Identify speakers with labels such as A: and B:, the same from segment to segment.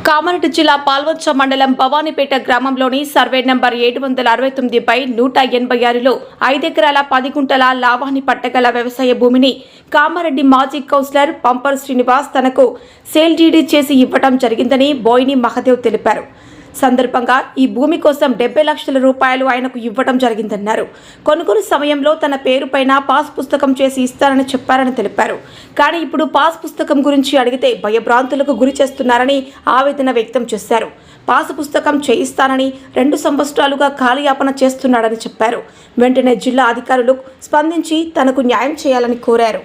A: కామారెడ్డి జిల్లా పాల్వంచ మండలం భవానీపేట గ్రామంలోని సర్వే నంబర్ 769పై 186లో 5 ఎకరాల 10 గుంటల లాభాన్ని పట్టగల వ్యవసాయ భూమిని కామారెడ్డి మాజీ కౌన్సిలర్ పంపర్ శ్రీనివాస్ తనకు సేల్ డీడీ చేసి ఇవ్వడం జరిగిందని బోయిని మహదేవ్ తెలిపారు. సందర్భంగా ఈ భూమి కోసం 70 లక్షల రూపాయలు ఆయనకు ఇవ్వడం జరిగిందన్నారు. కొనుగోలు సమయంలో తన పేరుపైన పాస్ పుస్తకం చేసి ఇస్తారని చెప్పారని తెలిపారు. కానీ ఇప్పుడు పాస్ పుస్తకం గురించి అడిగితే భయభ్రాంతులకు గురి చేస్తున్నారని ఆవేదన వ్యక్తం చేశారు. పాస్ పుస్తకం చేయిస్తానని 2 సంవత్సరాలుగా కాలయాపన చేస్తున్నాడని చెప్పారు. వెంటనే జిల్లా అధికారులు స్పందించి తనకు న్యాయం చేయాలని కోరారు.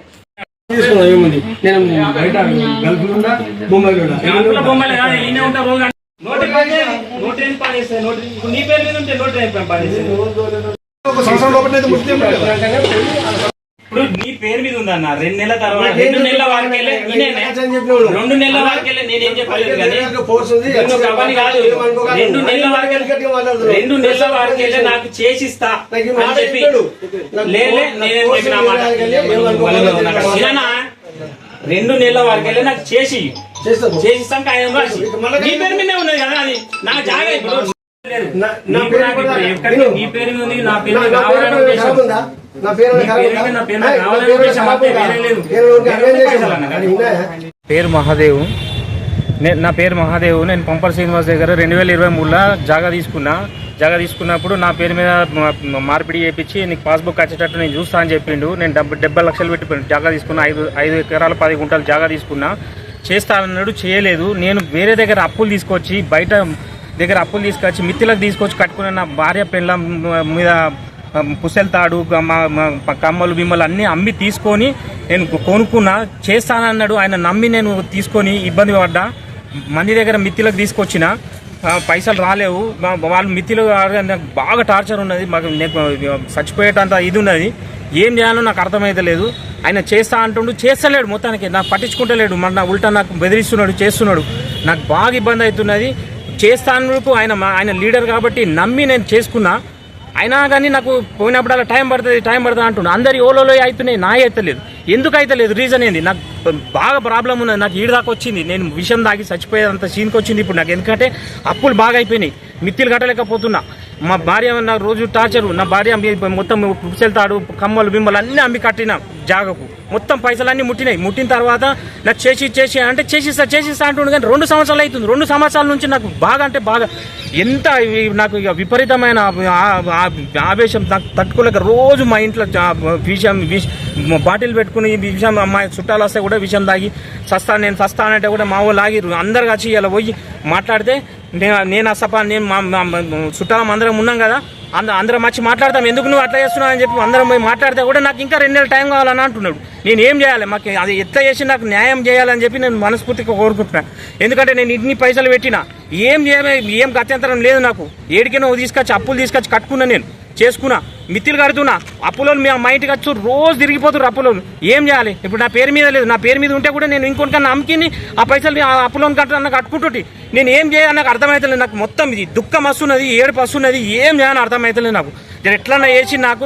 B: ఇప్పుడు నీ పేరు మీద ఉందన్న 2 నెలల తర్వాత 2 నెలల వరకు 2 నెలల వరకు నేనేం చెప్పలేదు కానీ 2 నెలల వరకు నాకు చేసిస్తా అని చెప్పి లేలే నేనేం చెప్పిన మాట 2 నెలల వరకు నాకు చేసిస్తాం కానీ నీ పేరు మీదే ఉన్నది కదా, అది నా జాగా. ఇప్పుడు నీ పేరు మీద ఉంది, నా పేరు కావాలని ఉద్దేశం,
C: పేరు మహాదేవ్. నా పేరు మహాదేవ్. నేను పంపర్ శ్రీనివాస్ దగ్గర 2023లో జాగా తీసుకున్నప్పుడు నా పేరు మీద మార్పిడి చేయించి నీకు పాస్బుక్ వచ్చేటట్టు నేను చూస్తా అని చెప్పిండు. నేను 70 లక్షలు పెట్టి జాగా తీసుకున్నా. 5 ఎకరాల 10 గుంటలు జాగా తీసుకున్నా. చేస్తానన్నాడు, చేయలేదు. నేను వేరే దగ్గర అప్పులు తీసుకొచ్చి బయట దగ్గర అప్పులు తీసుకొచ్చి మిత్తులకు తీసుకొచ్చి కట్టుకున్న నా భార్య పిల్ల మీద పుసెల్తాడు కమ్మలు బిమ్మలు అన్నీ అమ్మి తీసుకొని నేను కొనుక్కున్నా. చేస్తానన్నాడు, ఆయన నమ్మి నేను తీసుకొని ఇబ్బంది పడ్డా. మంది దగ్గర మిత్తులకు తీసుకొచ్చిన పైసలు రాలేవు. వాళ్ళు మిత్తులు బాగా టార్చర్ ఉన్నది. మాకు చచ్చిపోయేటంత ఇది ఉన్నది. ఏం చేయాలో నాకు అర్థమైతలేదు. ఆయన చేస్తా అంటుండు, చేస్తలేడు. మొత్తానికి నాకు పట్టించుకుంటలేడు. మన ఉల్టా నాకు బెదిరిస్తున్నాడు, చేస్తున్నాడు. నాకు బాగా ఇబ్బంది అవుతున్నది. చేస్తాను ఆయన లీడర్ కాబట్టి నమ్మి నేను చేసుకున్నా. అయినా కానీ నాకు పోయినప్పుడు అలా టైం పడుతుంది అంటున్నా. అందరి ఓలోలో అవుతున్నాయి, నా అవుతలేదు. ఎందుకు అవుతలేదు? రీజన్ ఏంది? నాకు బాగా ప్రాబ్లం ఉన్నది. నాకు ఈడు దాకా వచ్చింది. నేను విషం దాగి చచ్చిపోయేంత సీన్కి వచ్చింది ఇప్పుడు నాకు. ఎందుకంటే అప్పులు బాగా అయిపోయినాయి, మిత్తులు కట్టలేకపోతున్నా. మా భార్య నాకు రోజు టార్చరు. నా భార్య మొత్తం పుసెళ్తాడు కమ్మలు బిమ్మలు అన్నీ అమ్మి కట్టిన జాగకు. మొత్తం పైసలన్నీ ముట్టిన తర్వాత నాకు చేసి అంటే చేసిస్తా అంటుండే. కానీ 2 సంవత్సరాలు అవుతుంది. 2 సంవత్సరాల నుంచి నాకు బాగా అంటే బాగా ఎంత నాకు ఇక విపరీతమైన ఆవేశం నాకు తట్టుకోలేక రోజు మా ఇంట్లో బాటిల్ పెట్టుకుని విషయం మా చుట్టాలు వస్తే కూడా విషయం తాగి నేను సస్తానంటే కూడా మా వాళ్ళు ఆగి అందరు వచ్చి ఇలా పోయి మాట్లాడితే నేను అసపా నేను మా చుట్టాలం అందరం ఉన్నాం కదా, అందరం వచ్చి మాట్లాడతాం. ఎందుకు నువ్వు అట్లా చేస్తున్నావు అని చెప్పి అందరం పోయి మాట్లాడితే కూడా నాకు ఇంకా 2 నెలలు టైం కావాలని అంటున్నాడు. నేను ఏం చేయాలి? మాకు అది ఎట్లా చేసి నాకు న్యాయం చేయాలని చెప్పి నేను మనస్ఫూర్తిగా కోరుకుంటున్నాను. ఎందుకంటే నేను ఇన్ని పైసలు పెట్టినా ఏం గత్యంతరం లేదు నాకు. ఏడికైనా తీసుకొచ్చి అప్పులు తీసుకొచ్చి కట్టుకున్నా, నేను చేసుకున్నా, మిత్తులు కడుతున్నా. అప్పులో మా ఇంటికి వచ్చి రోజు తిరిగిపోతున్నారు అప్పులో. ఏం చేయాలి? ఇప్పుడు నా పేరు మీద లేదు. నా పేరు మీద ఉంటే కూడా నేను ఇంకొకరికన్నా అమ్ముకుని ఆ పైసలు అప్పులోని కట్టుకుంటుంటే నేను ఏం చేయాలి నాకు అర్థమవుతలేదు. నాకు మొత్తం ఇది దుఃఖం వస్తున్నది, ఏడుపు వస్తున్నది. ఏం చేయాలని అర్థమవుతలేదు నాకు. నేను ఎట్లన్నా వేసి నాకు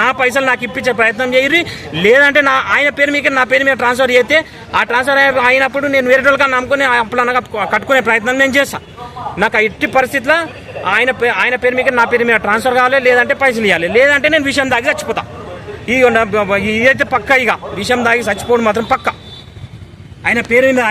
C: నా పైసలు నాకు ఇప్పించే ప్రయత్నం చేయరు. లేదంటే ఆయన పేరు మీద నా పేరు మీద ట్రాన్స్ఫర్ చేస్తే ఆ ట్రాన్స్ఫర్ అయినప్పుడు నేను వేరే వాళ్ళకన్నా నమ్ముకొని అప్పులన్నా కట్టుకునే ప్రయత్నం నేను చేస్తాను. నాకు ఎట్టి పరిస్థితిలో ఆయన పేరు మీద నా పేరు మీద ట్రాన్స్ఫర్ కావాలి, లేదంటే పైసలు ఇవ్వాలి. లేదంటే నేను విషయం దాగి చచ్చిపోతా. ఇదైతే పక్క. ఇక విషయం దాగి చచ్చిపోవడం మాత్రం పక్క. ఆయన పేరు మీద